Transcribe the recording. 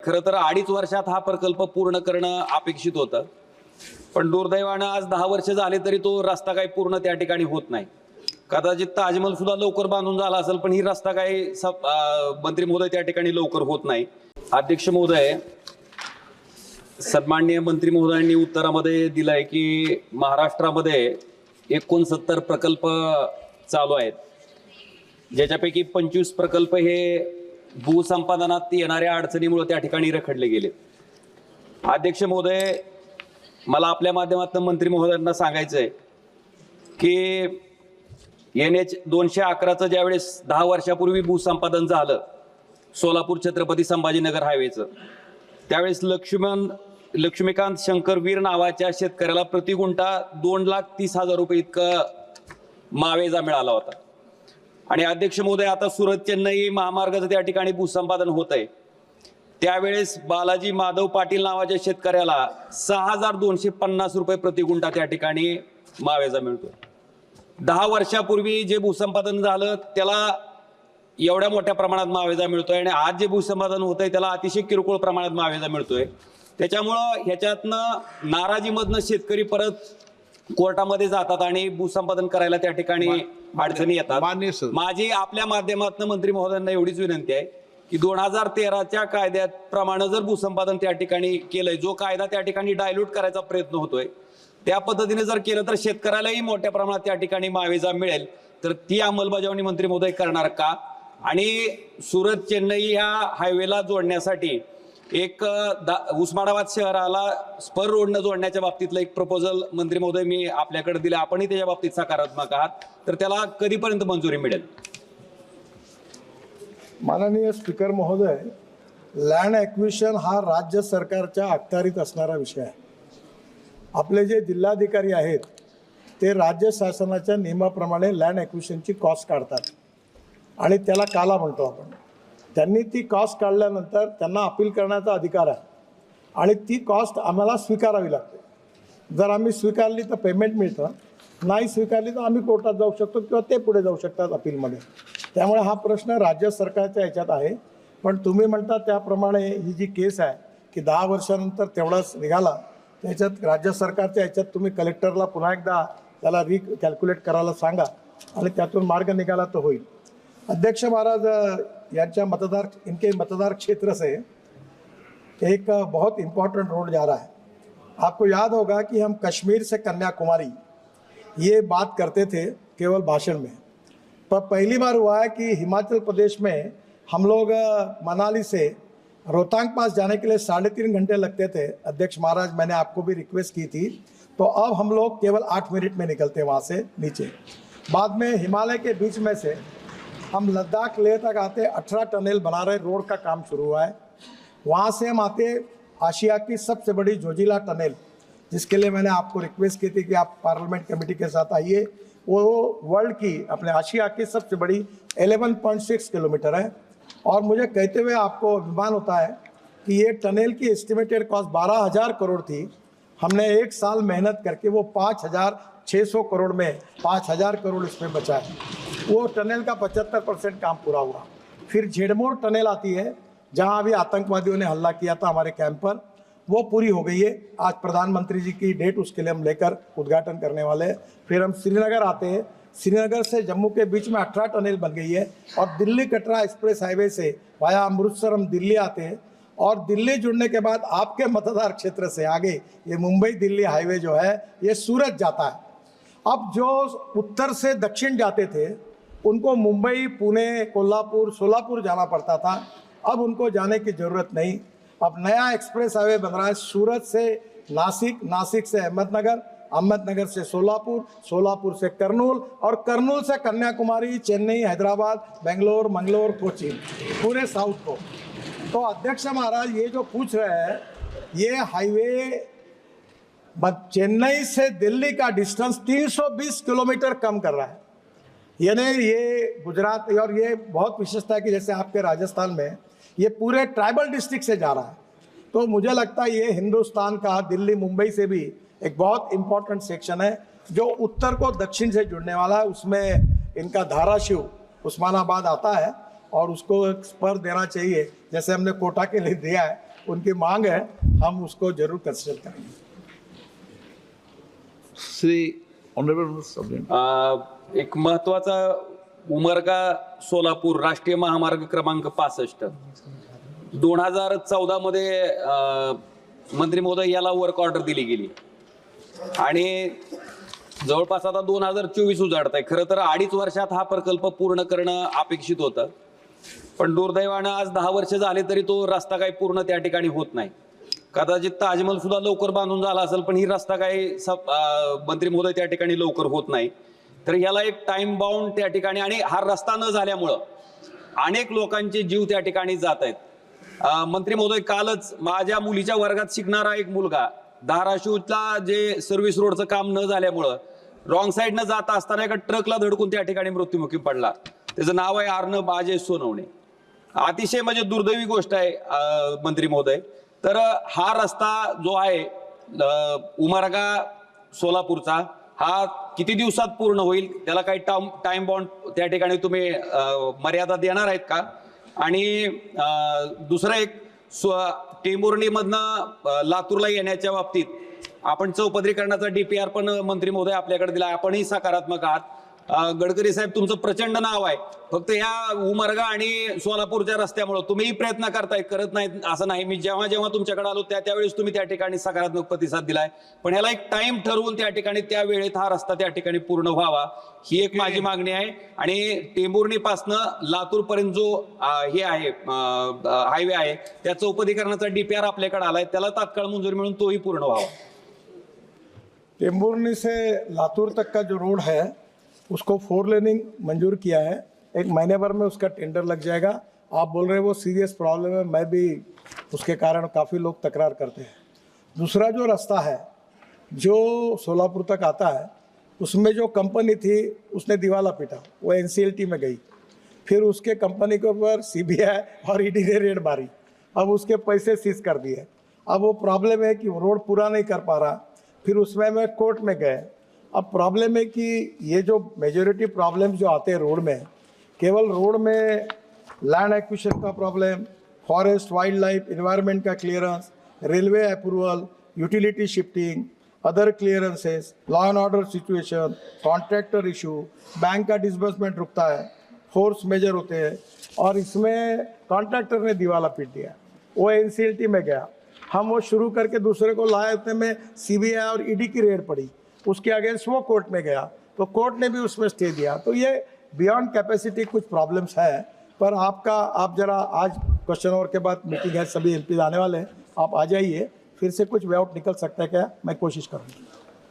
खरं तर 2.5 वर्षात हा प्रकल्प पूर्ण करणं अपेक्षित होतं, पण दुर्दैवानं आज 10 वर्ष झाले तरी तो रस्ता काही पूर्ण त्या ठिकाणी होत नाही. कदाचित ताजमहल सुद्धा लवकर बांधून झाला असेल, पण ही रस्ता काही मंत्री महोदय त्या ठिकाणी लवकर होत नाही. अध्यक्ष महोदय, सन्माननीय मंत्री महोदयांनी उत्तरामध्ये दिलंय की महाराष्ट्रामध्ये 69 प्रकल्प चालू आहेत, ज्याच्यापैकी 25 प्रकल्प हे भूसंपादनात येणाऱ्या अडचणीमुळे त्या ठिकाणी रखडले गेले. अध्यक्ष महोदय, मला आपल्या माध्यमातून मंत्री महोदयांना सांगायचंय की NH 211चं ज्यावेळेस 10 वर्षापूर्वी भूसंपादन झालं सोलापूर छत्रपती संभाजीनगर हायवेचं, त्यावेळेस लक्ष्मीकांत शंकरवीर नावाच्या शेतकऱ्याला प्रति गुंठा 2,30,000 रुपये इतका मावेजा मिळाला होता. आणि अध्यक्ष महोदय, आता सुरत चेन्नई महामार्गाचं त्या ठिकाणी भूसंपादन होत आहे, त्यावेळेस बालाजी माधव पाटील नावाच्या शेतकऱ्याला 6,250 रुपये प्रति गुंठा त्या ठिकाणी मावेजा मिळतोय. 10 वर्षापूर्वी जे भूसंपादन झालं त्याला एवढ्या मोठ्या प्रमाणात मावेजा मिळतोय, आणि आज जे भूसंपादन होत आहे त्याला अतिशय किरकोळ प्रमाणात मावेजा मिळतोय. त्याच्यामुळं ह्याच्यातनं नाराजीमधनं शेतकरी परत कोर्टामध्ये जातात आणि भूसंपादन करायला त्या ठिकाणी अडचणी येतात. माझी आपल्या माध्यमातून मंत्री महोदयांना एवढीच विनंती आहे की 2013च्या कायद्याप्रमाणे जर भूसंपादन त्या ठिकाणी केलंय, जो कायदा त्या ठिकाणी डायल्यूट करायचा प्रयत्न होतोय, त्या पद्धतीने जर केलं तर शेतकऱ्यालाही मोठ्या प्रमाणात त्या ठिकाणी मावेजा मिळेल. तर ती अंमलबजावणी मंत्री महोदय करणार का? आणि सुरत चेन्नई ह्या हायवेला जोडण्यासाठी एक उस्मानाबाद शहराला स्पर रोडनं जोडण्याच्या बाबतीतलं एक प्रपोजल मंत्री महोदय मी आपल्याकडे दिलं, आपणही त्याच्या बाबतीत सकारात्मक आहात, तर त्याला कधीपर्यंत मंजुरी मिळेल? माननीय स्पीकर महोदय, लँड ॲक्विजिशन हा राज्य सरकारच्या अखत्यारीत असणारा विषय आहे. आपले जे जिल्हाधिकारी आहेत ते राज्य शासनाच्या नियमाप्रमाणे लँड ॲक्विजिशनची कॉस्ट काढतात आणि त्याला काला म्हणतो आपण. त्यांनी ती कॉस्ट काढल्यानंतर त्यांना अपील करण्याचा अधिकार आहे आणि ती कॉस्ट आम्हाला स्वीकारावी लागते. जर आम्ही स्वीकारली तर पेमेंट मिळतं, नाही स्वीकारली तर आम्ही कोर्टात जाऊ शकतो किंवा ते पुढे जाऊ शकतात अपीलमध्ये. त्यामुळे हा प्रश्न राज्य सरकारच्या ह्याच्यात आहे. पण तुम्ही म्हणता त्याप्रमाणे ही जी केस आहे की 10 वर्षानंतर तेवढाच निघाला, त्याच्यात राज्य सरकारच्या ह्याच्यात तुम्ही कलेक्टरला पुन्हा एकदा त्याला रिकॅल्क्युलेट करायला सांगा आणि त्यातून मार्ग निघाला तर होईल. अध्यक्ष महाराज, यांच्या इनके मतदार क्षेत्र से एक बहुत इम्पोर्टेंट रोड जा रहा है. आपको याद होगा कि हम कश्मीर से कन्याकुमारी ये बात करते थे केवल भाषण में, पर पहली बार हुआ है कि हिमाचल प्रदेश में हम लोग मनाली से रोहतांग पास जाने के लिए 3.5 घंटे लगते थे. अध्यक्ष महाराज, मैंने आपको भी रिक्वेस्ट की थी, तो अब हम लोग केवल 8 मिनट में निकलते हैं वहाँ से नीचे. बाद में हिमालय के बीच में से हम लद्दाख लेह तक आते, 18 टनल बना रहे, रोड का काम शुरू हुआ है. वहाँ से हम आते आशिया की सबसे बड़ी जोजिला टनल, जिसके लिए मैंने आपको रिक्वेस्ट की थी कि आप पार्लियामेंट कमेटी के साथ आइए. वो वर्ल्ड की, अपने आशिया की सबसे बड़ी 11.6 किलोमीटर है. और मुझे कहते हुए आपको अभिमान होता है कि ये टनल की एस्टिमेटेड कॉस्ट 12,000 करोड़ थी. हमने 1 साल मेहनत करके वो 5,600 करोड़ में 5,000 करोड़ इसमें बचा है. वो टनल का 75% काम पूरा हुआ. फिर झेड़मोर टनल आती है, जहां अभी आतंकवादियों ने हमला किया था हमारे कैंप पर, वो पूरी हो गई है. आज प्रधानमंत्री जी की डेट उसके लिए हम लेकर उद्घाटन करने वाले हैं. फिर हम श्रीनगर आते हैं, श्रीनगर से जम्मू के बीच में 18 टनल बन गई है. और दिल्ली कटरा एक्सप्रेस हाईवे से वाया अमृतसर हम दिल्ली आते हैं, और दिल्ली जुड़ने के बाद आपके मतदार क्षेत्र से आगे ये मुंबई दिल्ली हाईवे जो है ये सूरत जाता है. अब जो उत्तर से दक्षिण जाते थे उनको मुंबई, पुणे, कोल्हापुर, सोलापुर जाना पड़ता था. अब उनको जाने की ज़रूरत नहीं. अब नया एक्सप्रेस हाईवे बन रहा है सूरत से नासिक, नासिक से अहमदनगर, अहमदनगर से सोलापुर, सोलापुर से कर्नूल, और कर्नूल से कन्याकुमारी, चेन्नई, हैदराबाद, बेंगलोर, मंगलोर, कोचीन, पूरे साउथ को. तो अध्यक्ष महाराज, ये जो पूछ रहे हैं, ये हाईवे चेन्नई से दिल्ली का डिस्टेंस 320 किलोमीटर कम कर रहा है. यानी ये गुजरात, और ये बहुत विशेषता है कि जैसे आपके राजस्थान में ये पूरे ट्राइबल डिस्ट्रिक्ट से जा रहा है. तो मुझे लगता है ये हिंदुस्तान का दिल्ली मुंबई से भी एक बहुत इम्पोर्टेंट सेक्शन है जो उत्तर को दक्षिण से जुड़ने वाला है. उसमें इनका धाराशिव, उस्मानाबाद आता है, और उसको एक स्पर देना चाहिए, जैसे हमने कोटा के लिए दिया है. उनकी मांग है, हम उसको जरूर कंसिडर करेंगे। श्री ऑनरेबल सब्जेक्ट एक महत्वाचा उमरगा सोलापूर राष्ट्रीय महामार्ग क्रमांक 65 2014 मध्ये मंत्री महोदय याला वर्क ऑर्डर दिली गेली आणि जवळपास आता 2024 उजाडत आहे. खरं तर 2.5 वर्षात हा प्रकल्प पूर्ण करणं अपेक्षित होतं, पण दुर्दैवानं आज 10 वर्ष झाले तरी तो रस्ता काही पूर्ण त्या ठिकाणी होत नाही. कदाचित ताजमहल सुद्धा लवकर बांधून झाला असेल, पण ही रस्ता काही मंत्री महोदय त्या ठिकाणी लवकर होत नाही. तर याला एक टाइम बाउंड त्या ठिकाणी, आणि हा रस्ता न झाल्यामुळं अनेक लोकांचे जीव त्या ठिकाणी जात आहेत. मंत्री महोदय, कालच माझ्या मुलीच्या वर्गात शिकणारा एक मुलगा धाराशिवला जे सर्व्हिस रोडचं काम न झाल्यामुळं रॉंग साईडनं जात असताना एका ट्रकला धडकून त्या ठिकाणी मृत्युमुखी पडला. त्याचं नाव आहे अर्णब अजय सोनवणे. अतिशय म्हणजे दुर्दैवी गोष्ट आहे मंत्री महोदय. तर हा रस्ता जो आहे उमरगा सोलापूरचा, हा किती दिवसात पूर्ण होईल? त्याला काही टाइम बॉन्ड त्या ठिकाणी तुम्ही मर्यादा देणार आहेत का? आणि दुसरं एक टेंभुर्णीमधनं लातूरला येण्याच्या बाबतीत आपण चौपदरीकरणाचा DPR पण मंत्री महोदय आपल्याकडे दिला, आपणही सकारात्मक आहात. गडकरी साहेब, तुमचं प्रचंड नाव आहे, फक्त ह्या उमरगा आणि सोलापूरच्या रस्त्यामुळे तुम्हीही प्रयत्न करताय, करत नाहीत असं नाही. मी जेव्हा जेव्हा तुमच्याकडे आलो त्यावेळेस तुम्ही त्या ठिकाणी सकारात्मक प्रतिसाद दिलाय, पण ह्याला एक टाइम ठरवून त्या ठिकाणी त्या वेळेत हा रस्ता त्या ठिकाणी पूर्ण व्हावा, ही एक माझी मागणी आहे. आणि टेंभुर्णीपासनं लातूर पर्यंत जो हे आहे हायवे आहे, त्या चौपदरीकरणाचा DPR आपल्याकडे आलाय, त्याला तात्काळ मंजुरी मिळून तोही पूर्ण व्हावा. टेंभुर्णी से लातूर तक का जो रोड है उसको 4 लेनिंग मंजूर किया है, 1 महीने भर में उसका टेंडर लग जाएगा। आप बोल रहे हैं वो सीरियस प्रॉब्लम है, मैं भी उसके कारण काफ़ी लोग तकरार करते हैं। दूसरा जो रास्ता है जो सोलापुर तक आता है, उसमें जो कंपनी थी उसने दिवाला पीटा, वो NCLT में गई, फिर उसके कंपनी के ऊपर CBI और ED ने रेड मारी, अब उसके पैसे सीज कर दिए। अब वो प्रॉब्लम है कि वो रोड पूरा नहीं कर पा रहा, फिर उसमें मैं कोर्ट में गए। अब प्रॉब्लम है कि ये जो मेजॉरिटी प्रॉब्लम जो आते हैं रोड में, केवल रोड में लैंड एक्विजिशन का problem, forest wildlife environment का clearance, railway approval, utility shifting, other clearances, law and order situation, contractor issue, bank का डिसबर्समेंट रुकता है, फोर्स मेजर होते हैं, और इसमें कॉन्ट्रैक्टर ने दिवाला पीट दिया, वो NCLT में गया। हम वो शुरू करके दूसरे को लाए, उतने में CBI और ED की रेड पड़ी, उसके अगेंस्ट वो कोर्ट में गया, तो कोर्ट ने भी उसमें स्टे दिया। तो ये बियॉन्ड कैपेसिटी कुछ प्रॉब्लम्स है, पर आप जरा आज क्वेश्चन आवर के बाद मीटिंग है, सभी MP आने वाले हैं, आप आ जाइए, फिर से कुछ वे आउट निकल सकता है क्या, मैं कोशिश करूँगा।